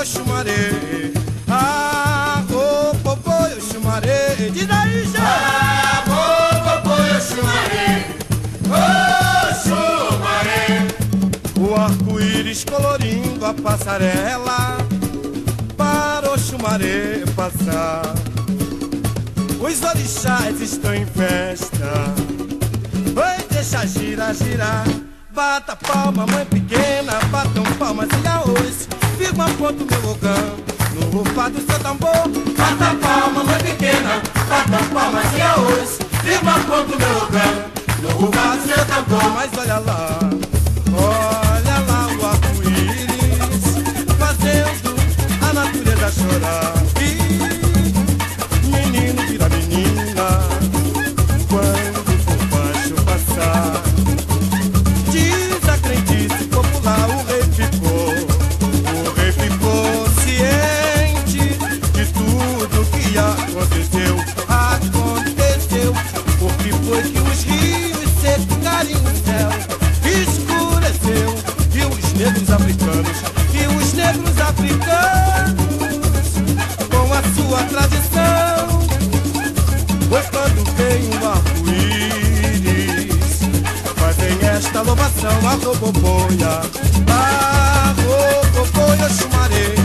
Oxumaré. Ah, oh, popô, Oxumaré. Diz aí, já. Ah, oh, popô, Oxumaré. Oxumaré. O arco-íris colorindo a passarela para Oxumaré passar. Os orixás estão em festa. Oi, deixa girar, girar. Bata palma, mãe pequena. Batam palmas e arroz. Firma ponto meu ogão no rufar do seu tambor. Bata palma, mãe pequena. Batam palmas e arroz. Firma ponto meu ogão no rufar do seu tambor. Mas olha lá o arco-íris fazendo a natureza chorar. E menino vira menina quando por baixo passar. Diz a crendice popular, o rei ficou ciente de tudo que aconteceu. Porque foi que os rios secaram o céu, escureceu, e os negros africanos com a sua tradição. Foi quando vem o arco-íris, fazem esta louvação. A roboboia, Oxumaré.